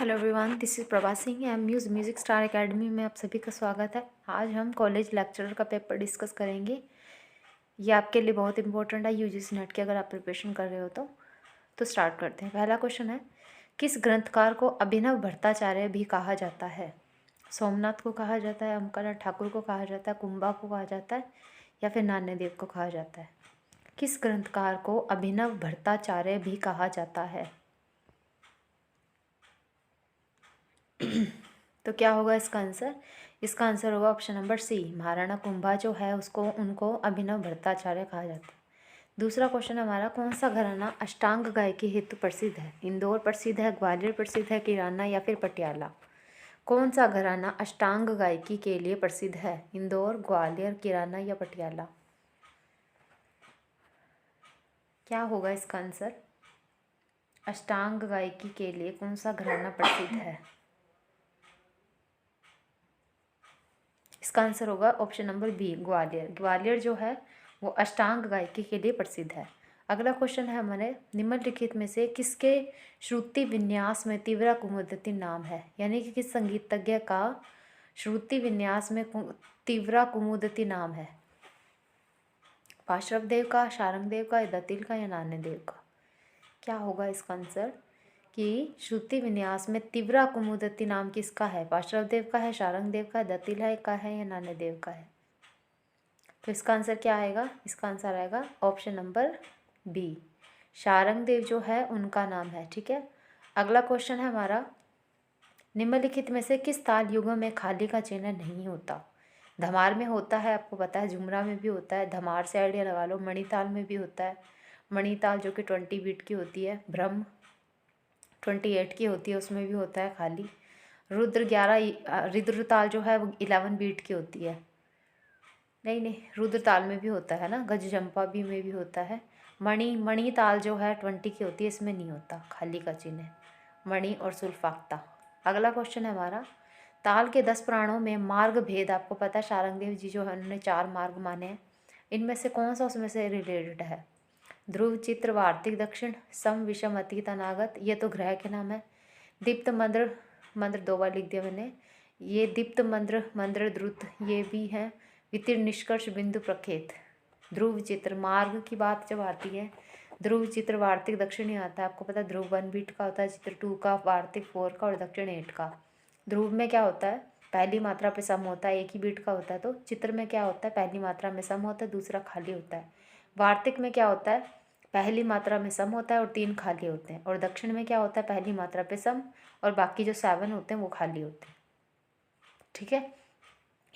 Hello everyone, this is Prabha Singh M muse music star academy में आप सभी का स्वागत है। आज हम कॉलेज लेक्चरर का पेपर डिस्कस करेंगे। ये आपके लिए बहुत इंपॉर्टेंट है यूजीसी नेट की, अगर आप प्रिपरेशन कर रहे हो तो स्टार्ट करते हैं। पहला क्वेश्चन है, किस ग्रंथकार को अभिनव भट्टाचार्य भी कहा जाता है? सोमनाथ को कहा जाता है, ओमकारनाथ ठाकुर को कहा जाता है, कुंभा को कहा जाता है, या फिर नान्यदेव को कहा जाता है? किस ग्रंथकार को अभिनव भट्टाचार्य भी कहा जाता है? तो क्या होगा इसका आंसर? इसका आंसर होगा option number C, Maharana Kumbha जो है उनको अभिनव भट्टाचार्य कहा जाता है। दूसरा क्वेश्चन हमारा, कौन सा घराना अष्टांग गायकी हेतु प्रसिद्ध है? इंदौर प्रसिद्ध है, ग्वालियर प्रसिद्ध है, किराना या फिर पटियाला? कौन सा घराना अष्टांग गायकी के लिए प्रसिद्ध है? इंदौर, ग्वालियर, किराना या पटियाला? क्या होगा इसका आंसर? अष्टांग गायकी के लिए कौन सा घराना प्रसिद्ध है? इसका आंसर होगा option number B, Gwalior. Gwalior जो है वो अष्टांग गायकी के लिए प्रसिद्ध है। अगला क्वेश्चन है हमारे, निम्नलिखित में से किसके श्रुति विन्यास में तीव्रा कुमुदती नाम है? यानी कि किस संगीतज्ञ का श्रुति विन्यास में तीव्रा कुमुदती नाम है? पार्श्व देव का, शारंग देव का, दतिल का या नान्यदेव का? क्या होगा इसका आंसर कि श्रुति विन्यास में तीव्रा कुमुदती नाम किसका है? पार्श्व देव का है, शारंग देव का, दतिल का है या नान्यदेव का है? तो इसका आंसर क्या आएगा? इसका आंसर आएगा ऑप्शन नंबर बी, शारंग देव जो है उनका नाम है। ठीक है। अगला क्वेश्चन है हमारा, निम्नलिखित में से किस ताल युगों में खाली का चिन्ह नहीं होता? धमार में होता है, आपको पता है, झुमरा में भी होता है, धमार से आइडिया लगा लो, मणिताल में भी होता है, मणिताल जो कि 20 बीट की होती है, ब्रह्म 28 की होती है, उसमें भी होता है खाली। रुद्र ताल जो है वो 11 बीट की होती है। नहीं, रुद्र ताल में भी होता है ना, गज जंपा भी में भी होता है। मणि ताल जो है 20 की होती है, इसमें नहीं होता खाली का चिन्ह, मणि और सुल्फाक्ता। अगला क्वेश्चन है हमारा, ताल के 10 प्राणों में मार्ग भेद, आपको पता है शारंगदेव जी जो है उन्होंने 4 मार्ग माने हैं, इनमें से कौन सा उसमें से रिलेटेड है? ध्रुव, चित्र, वार्तिक, दक्षिण, सम, विषम, अतीत, अनागत, ये तो ग्रह के नाम है। दीप्त, मंद्र, मंद्र 2 बार लिख दिया मैंने, ये दीप्त, मंद्र, मंद्र, द्रुत, ये भी है। वितीर्ण, निष्कर्ष, बिंदु, प्रखेत। ध्रुव, चित्र, मार्ग की बात जब आती है, ध्रुव, चित्र, वार्तिक, दक्षिण ही आता है। आपको पता है ध्रुव 1 बीट का होता है, चित्र 2 का, वार्तिक 4 का और दक्षिण 8 का। ध्रुव में क्या होता है? पहली मात्रा पे सम होता है, एक ही बीट का होता है। तो चित्र में क्या होता है? पहली मात्रा में सम होता है, दूसरा खाली होता है। वार्तिक में क्या होता है? पहली मात्रा में सम होता है और 3 खाली होते हैं। और दक्षिण में क्या होता है? पहली मात्रा पे सम और बाकी जो 7 होते हैं वो खाली होते हैं। ठीक है।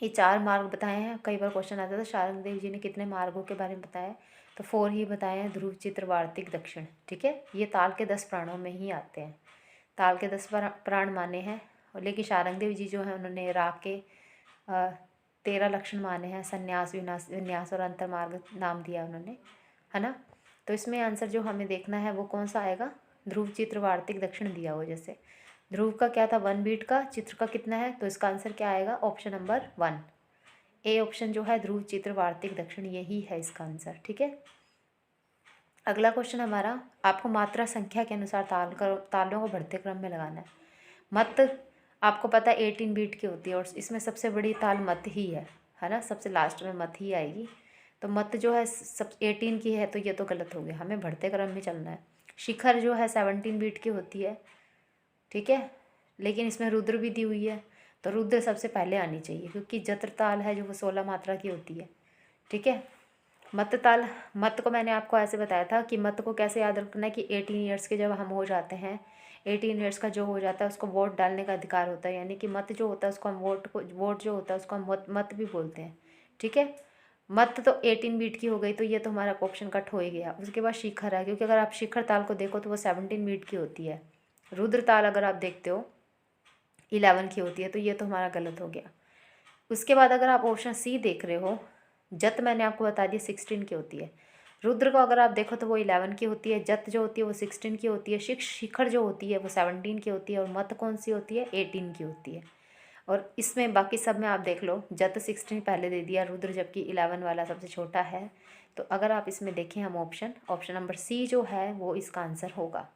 ये 4 मार्ग बताए हैं। कई बार क्वेश्चन आता था शारंग देव जी ने कितने मार्गों के बारे में बताया, तो 4 ही बताए हैं, ध्रुव, चित्र, वार्तिक, दक्षिण। ठीक है। ये ताल के 10 प्राणों में ही आते हैं, ताल के 10 प्राण माने हैं। लेकिन शारंग देव जी जो है उन्होंने राग के 13 लक्षण माने हैं, संन्यास, विन्यास और अंतर मार्ग नाम दिया उन्होंने, है ना। तो इसमें आंसर जो हमें देखना है वो कौन सा आएगा? ध्रुव, चित्र, वार्तिक, दक्षिण दिया हो। जैसे ध्रुव का क्या था? 1 बीट का। चित्र का कितना है? तो इसका आंसर क्या आएगा? ऑप्शन नंबर 1, ए ऑप्शन जो है, ध्रुव, चित्र, वार्तिक, दक्षिण, यही है इसका आंसर। ठीक है। अगला क्वेश्चन हमारा, आपको मात्रा संख्या के अनुसार तालों को बढ़ते क्रम में लगाना है। मत आपको पता है 18 बीट की होती है और इसमें सबसे बड़ी ताल मत ही है ना, सबसे लास्ट में मत ही आएगी। तो मत जो है सब 18 की है, तो ये तो गलत हो गया, हमें बढ़ते क्रम में चलना है। शिखर जो है 17 बीट की होती है। ठीक है। लेकिन इसमें रुद्र भी दी हुई है, तो रुद्र सबसे पहले आनी चाहिए, क्योंकि जत्र ताल है जो वो 16 मात्रा की होती है। ठीक है। मत ताल, मत को मैंने आपको ऐसे बताया था कि मत को कैसे याद रखना है कि 18 ईयर्स के जब हम हो जाते हैं, 18 ईयर्स का जो हो जाता है उसको वोट डालने का अधिकार होता है। यानी कि मत जो होता है उसको हम वोट जो होता है उसको हम मत भी बोलते हैं। ठीक है। मत तो 18 बीट की हो गई, तो ये तो हमारा ऑप्शन कट हो ही गया। उसके बाद शिखर है, क्योंकि अगर आप शिखर ताल को देखो तो वो 17 बीट की होती है। रुद्र ताल अगर आप देखते हो 11 की होती है, तो ये तो हमारा गलत हो गया। उसके बाद अगर आप ऑप्शन सी देख रहे हो, जत मैंने आपको बता दिया 16 की होती है। रुद्र को अगर आप देखो तो वो 11 की होती है, जत जो होती है वो 16 की होती है, शिखर जो होती है वो 17 की होती है, और मत कौन सी होती है? 18 की होती है। और इसमें बाकी सब में आप देख लो, जत 16 पहले दे दिया, रुद्र जबकि 11 वाला सबसे छोटा है। तो अगर आप इसमें देखें हम ऑप्शन नंबर सी जो है वो इसका आंसर होगा।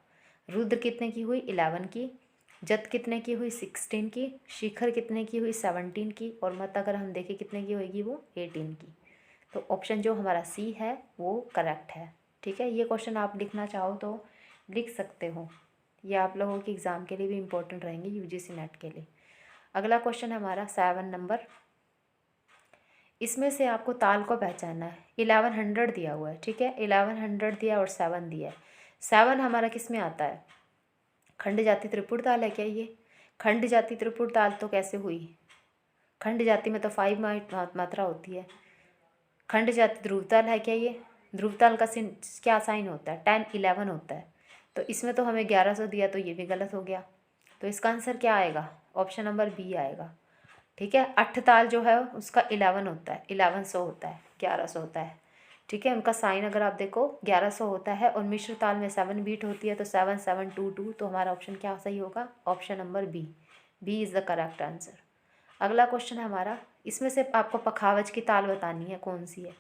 रुद्र कितने की हुई? 11 की, जत कितने की हुई 16 की, शिखर कितने की हुई 17 की, और मत अगर हम देखें कितने की होगी वो 18 की। तो ऑप्शन जो हमारा सी है वो करेक्ट है। ठीक है, ये क्वेश्चन आप लिखना चाहो तो लिख सकते हो, ये आप लोगों के एग्ज़ाम के लिए भी इम्पोर्टेंट रहेंगे, यूजीसी नेट के लिए। अगला क्वेश्चन है हमारा 7 नंबर। इसमें से आपको ताल को पहचानना है। 1100 दिया हुआ है, ठीक है, 1100 दिया और 7 दिया है। 7 हमारा किस में आता है? खंड जाति त्रिपुट ताल है क्या ये? खंड जाति त्रिपुट ताल तो कैसे हुई? खंड जाति में तो 5 मात्रा होती है। खंड जाति ध्रुव ताल है क्या ये? ध्रुव ताल का क्या साइन होता है? 10 11 होता है। तो इसमें तो हमें 1100 दिया, तो ये भी गलत हो गया। तो इसका आंसर क्या आएगा? ऑप्शन नंबर बी आएगा। ठीक है, अठ ताल जो है उसका 11 होता है, 1100 होता है, 1100 होता है। ठीक है, उनका साइन अगर आप देखो 1100 होता है, और मिश्र ताल में 7 बीट होती है, तो 7722। तो हमारा ऑप्शन क्या सही होगा? Option number B. B is the correct answer. अगला क्वेश्चन है हमारा, इसमें से आपको पखावज की ताल बतानी है, कौन सी है?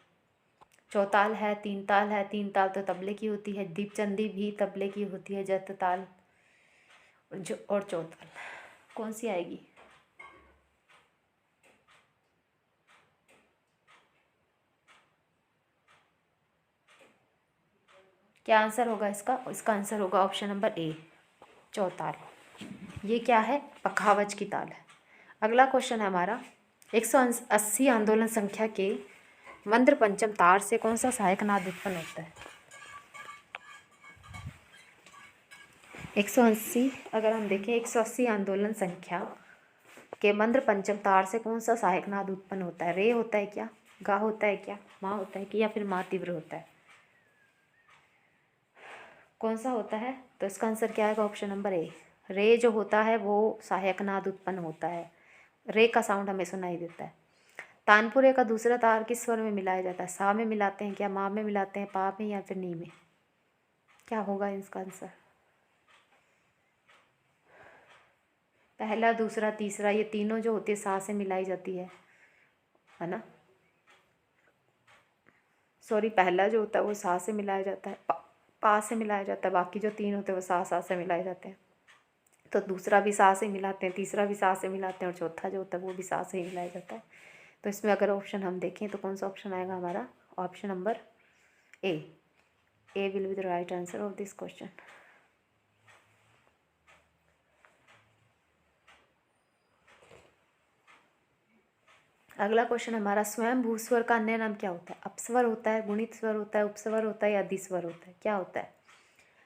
चौताल है, तीन ताल है। तीन ताल तो तबले की होती है, दीपचंदी भी तबले की होती है, जत ताल और चौताल, कौन सी आएगी? क्या आंसर होगा इसका? इसका आंसर होगा ऑप्शन नंबर ए, चौताल। ये क्या है? पखावज की ताल है। अगला क्वेश्चन है हमारा, 180 आंदोलन संख्या के मंद्र पंचम तार से कौन सा सहायक नाद उत्पन्न होता है? 180, अगर हम देखें 180 आंदोलन संख्या के मंद्र पंचम तार से कौन सा सहायक नाद उत्पन्न होता है? रे होता है क्या? गा होता है क्या? माँ होता है कि या फिर माँ तीव्र होता है? कौन सा होता है? तो इसका आंसर क्या आएगा? ऑप्शन नंबर ए, रे जो होता है वो सहायक नाद उत्पन्न होता है। रे का साउंड हमें सुनाई देता है। तानपुरे का दूसरा तार किस स्वर में मिलाया जाता है? सा में मिलाते हैं क्या, माँ में मिलाते हैं, पा में, या फिर नी में? क्या होगा इसका आंसर? पहला, दूसरा, तीसरा, ये तीनों जो होती है सा से मिलाई जाती है ना? सॉरी, पहला जो होता है वो सा से मिलाया जाता है, पा से मिलाया जाता है, बाकी जो तीन होते हैं वो सा से मिलाए जाते हैं। तो दूसरा भी सा से मिलाते हैं, तीसरा भी सा से मिलाते हैं, और चौथा जो होता है वो भी सा से ही मिलाया जाता है। तो इसमें अगर ऑप्शन हम देखें तो कौन सा ऑप्शन आएगा हमारा? Option number A. A will be the right answer of this question. अगला क्वेश्चन हमारा, स्वयं भूस्वर का अन्य नाम क्या होता है? अपस्वर होता है, गुणित स्वर होता है, उपस्वर होता है, या अधिस्वर होता है? क्या होता है?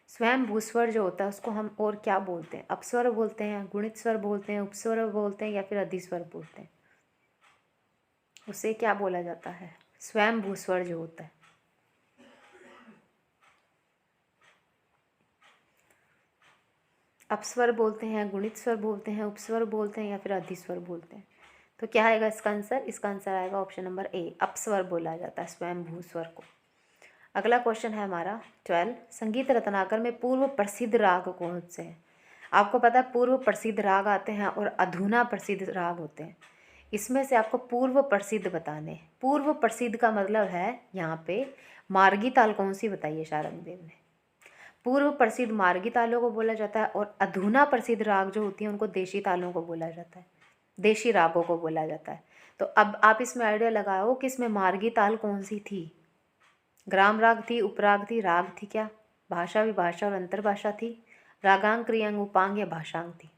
स्वयं भूस्वर जो होता है उसको हम और क्या बोलते हैं? अपस्वर बोलते हैं, गुणित स्वर बोलते हैं, उपस्वर बोलते हैं, या फिर अधिस्वर बोलते हैं? उसे क्या बोला जाता है? स्वयं भूस्वर जो होता है। अपस्वर बोलते हैं, गुणित स्वर बोलते हैं, उपस्वर बोलते हैं, या फिर अधिस्वर बोलते हैं? तो क्या आएगा इसका आंसर? इसका आंसर आएगा ऑप्शन नंबर ए, अपस्वर बोला जाता है स्वयं भूस्वर को। अगला क्वेश्चन है हमारा 12, संगीत रत्नाकर में पूर्व प्रसिद्ध राग कौन से हैं? आपको पता है पूर्व प्रसिद्ध राग आते हैं और अधुना प्रसिद्ध राग होते हैं। इसमें से आपको पूर्व प्रसिद्ध बताने हैं। पूर्व प्रसिद्ध का मतलब है यहाँ पे मार्गी ताल कौन सी बताइए शारंगदेव ने? पूर्व प्रसिद्ध मार्गी तालों को बोला जाता है, और अधुना प्रसिद्ध राग जो होती हैं उनको देशी तालों को बोला जाता है, देशी रागों को बोला जाता है। तो अब आप इसमें आइडिया लगाओ कि इसमें मार्गी ताल कौन सी थी? ग्राम राग थी, उपराग थी, राग थी क्या? भाषा, विभाषा और अंतर्भाषा थी, रागांग, क्रियांग, उपांग, या भाषांग थी?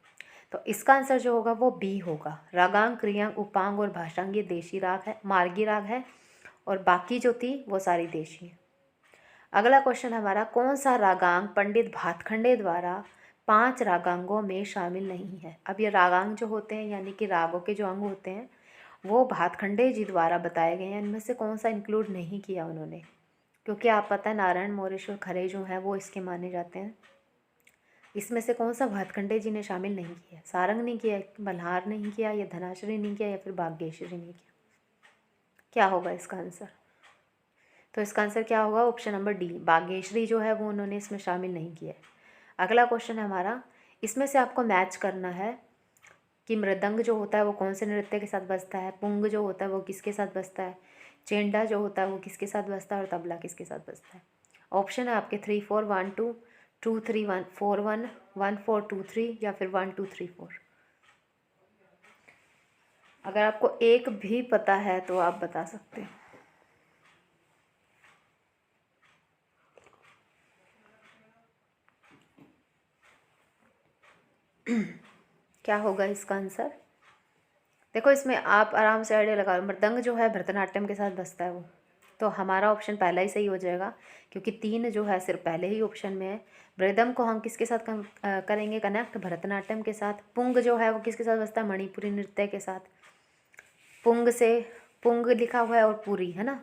तो इसका आंसर जो होगा वो बी होगा। रागांग, क्रियांग, उपांग और भाषांग ये देशी राग है, मार्गी राग है, और बाकी जो थी वो सारी देशी है। अगला क्वेश्चन हमारा, कौन सा रागांग पंडित भातखंडे द्वारा 5 रागांगों में शामिल नहीं है? अब ये रागांग जो होते हैं यानी कि रागों के जो अंग होते हैं वो भातखंडे जी द्वारा बताए गए हैं, इनमें से कौन सा इंक्लूड नहीं किया उन्होंने? क्योंकि आप पता है नारायण मौरेश्वर खरे जो हैं वो इसके माने जाते हैं। इसमें से कौन सा भातखंडे जी ने शामिल नहीं किया? सारंग नहीं किया, मल्हार नहीं किया, या धनाश्री नहीं किया, या फिर भाग्यश्री नहीं किया? क्या होगा इसका आंसर? तो इसका आंसर क्या होगा? ऑप्शन नंबर डी, बागेश्वरी जो है वो उन्होंने इसमें शामिल नहीं किया है। अगला क्वेश्चन है हमारा, इसमें से आपको मैच करना है कि मृदंग जो होता है वो कौन से नृत्य के साथ बजता है, पुंग जो होता है वो किसके साथ बजता है, चेंडा जो होता है वो किसके साथ बजता है, और तबला किसके साथ बजता है? ऑप्शन है आपके 3, 4, 1, 2, 2341 1423 या फिर 1234। अगर आपको एक भी पता है तो आप बता सकते हैं। क्या होगा इसका आंसर? देखो इसमें आप आराम से आइडिया लगा लो। मृदंग जो है भरतनाट्यम के साथ बजता है वो, तो हमारा ऑप्शन पहला ही सही हो जाएगा, क्योंकि 3 जो है सिर्फ पहले ही ऑप्शन में है। मृदंग को हम किसके साथ करेंगे कनेक्ट? भरतनाट्यम के साथ। पुंग जो है वो किसके साथ बजता है? मणिपुरी नृत्य के साथ। पुंग से पुंग लिखा हुआ है और पूरी है ना।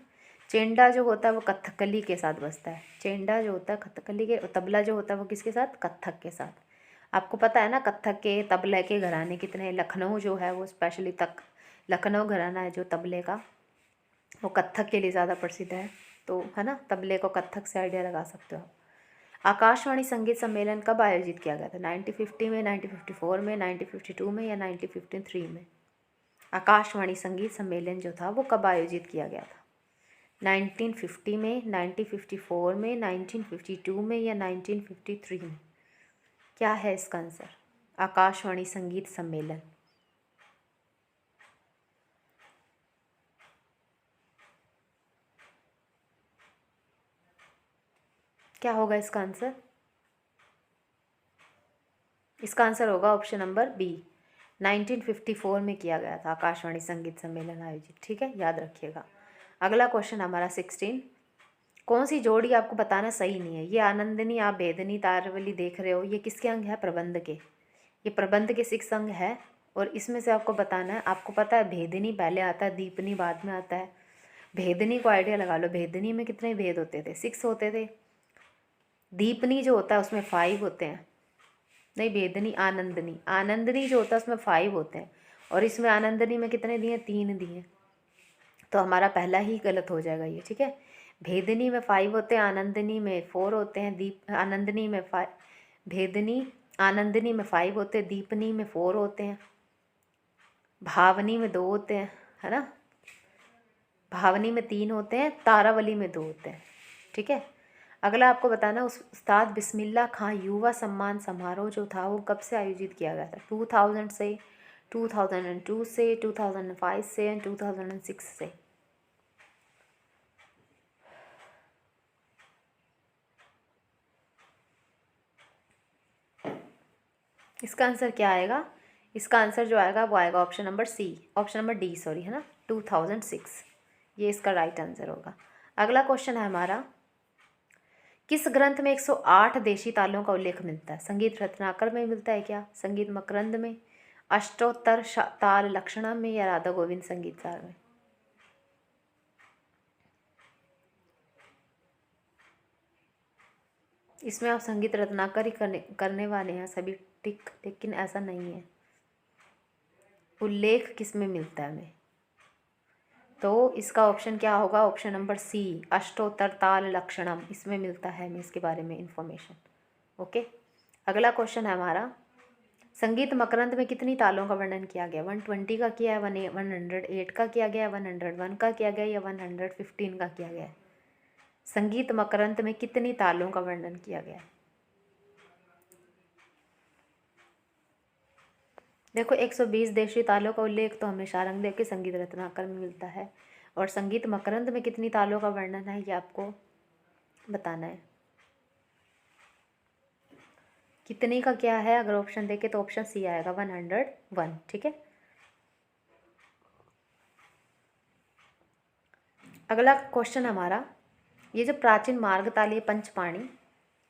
चेंडा जो होता है वो कथकली के साथ बजता है। चेंडा जो होता है कथकली के, और तबला जो होता है वो किसके साथ? कत्थक के साथ। आपको पता है ना कत्थक के तबले के घराने कितने? लखनऊ जो है वो स्पेशली तक लखनऊ घराना है जो तबले का, वो कत्थक के लिए ज़्यादा प्रसिद्ध है। तो है ना, तबले को कत्थक से आइडिया लगा सकते हो। आकाशवाणी संगीत सम्मेलन कब आयोजित किया गया था? 1950 में, 1954 में, 1952 में या 1953 में? आकाशवाणी संगीत सम्मेलन जो था वो कब आयोजित किया गया था? 1950 में, 1954 में, 1952 में या 1953 में? क्या है इसका आंसर? आकाशवाणी संगीत सम्मेलन। क्या होगा इसका आंसर? इसका आंसर होगा ऑप्शन नंबर बी, 1954 में किया गया था आकाशवाणी संगीत सम्मेलन आयोजित। ठीक है, याद रखिएगा। अगला क्वेश्चन हमारा 16। कौन सी जोड़ी आपको बताना सही नहीं है? ये आनंदिनी, आप भेदनी, तारवली देख रहे हो, ये किसके अंग है? प्रबंध के। ये प्रबंध के 6 अंग है, और इसमें से आपको बताना है। आपको पता है भेदनी पहले आता है, दीपनी बाद में आता है। भेदनी को आइडिया लगा लो। भेदनी में कितने भेद होते थे? 6 होते थे। दीपनी जो होता है उसमें 5 होते हैं। नहीं, भेदनी, आनंदनी, आनंदनी जो होता है उसमें 5 होते हैं, और इसमें आनंदनी में कितने दिए? 3 दिए। तो हमारा पहला ही गलत हो जाएगा ये। ठीक है, भेदनी में 5 होते हैं, आनंदनी में 4 होते हैं, दीप आनंदनी में 5, भेदनी आनंदनी में 5 होते हैं, दीपनी में 4 होते हैं, भावनी में 2 होते हैं, है ना, भावनी में 3 होते हैं, तारावली में 2 होते हैं। ठीक है, अगला आपको बताना उस्ताद बिस्मिल्लाह खां युवा सम्मान समारोह जो था वो कब से आयोजित किया गया था? 2000 से, 2002 से, 2005 से एंड 2006 से? इसका आंसर क्या आएगा? इसका आंसर जो आएगा वो आएगा option number C, option number D sorry, है ना, 2006। ये इसका राइट आंसर होगा। अगला क्वेश्चन है हमारा, किस ग्रंथ में 108 देशी तालों का उल्लेख मिलता है? संगीत रत्नाकर में मिलता है क्या? संगीत मकरंद में, अष्टोत्तर ताल लक्षणम में या राधा गोविंद संगीत सार में? इसमें आप संगीत रत्नाकर ही करने वाले हैं सभी टिक, लेकिन ऐसा नहीं है। उल्लेख किस में मिलता है हमें? तो इसका ऑप्शन क्या होगा? ऑप्शन नंबर सी, अष्टोत्तर ताल लक्षणम, इसमें मिलता है हमें इसके बारे में इंफॉर्मेशन। ओके, अगला क्वेश्चन है हमारा, संगीत मकरंद में कितनी तालों का वर्णन किया गया? 120 का किया है, 108 का किया गया, 101 का किया गया या 115 का किया गया? संगीत मकरंद में कितनी तालों का वर्णन किया गया? देखो 120 देशी तालों का उल्लेख तो हमें शारंगदेव के संगीत रत्नाकर में मिलता है, और संगीत मकरंद में कितनी तालों का वर्णन है ये आपको बताना है। कितने का क्या है? अगर ऑप्शन देखे तो ऑप्शन सी आएगा, 101। ठीक है, अगला क्वेश्चन हमारा, ये जो प्राचीन मार्ग ताल है पंचपाणी,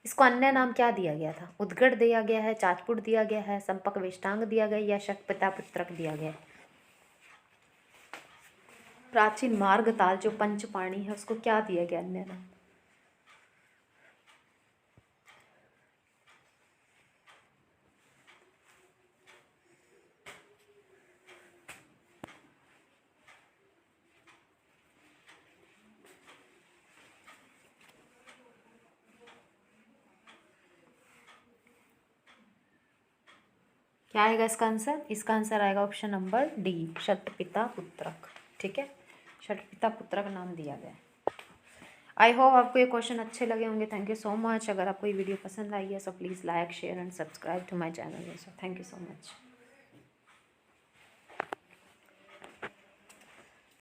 इसको अन्य नाम क्या दिया गया था? उद्गड़ दिया गया है, चाचपुट दिया गया है, संपक वेष्टांग दिया गया या शतपिता पुत्रक दिया गया? प्राचीन मार्ग ताल जो पंचपाणी है उसको क्या दिया गया अन्य नाम? क्या आएगा इसका आंसर? इसका आंसर आएगा ऑप्शन नंबर डी, शतपिता पुत्रक। ठीक है, शतपिता पुत्रक नाम दिया गया है। आई होप आपको ये क्वेश्चन अच्छे लगे होंगे। Thank you so much. अगर आपको ये वीडियो पसंद आई है so please like share and subscribe to my channel. Thank you so much.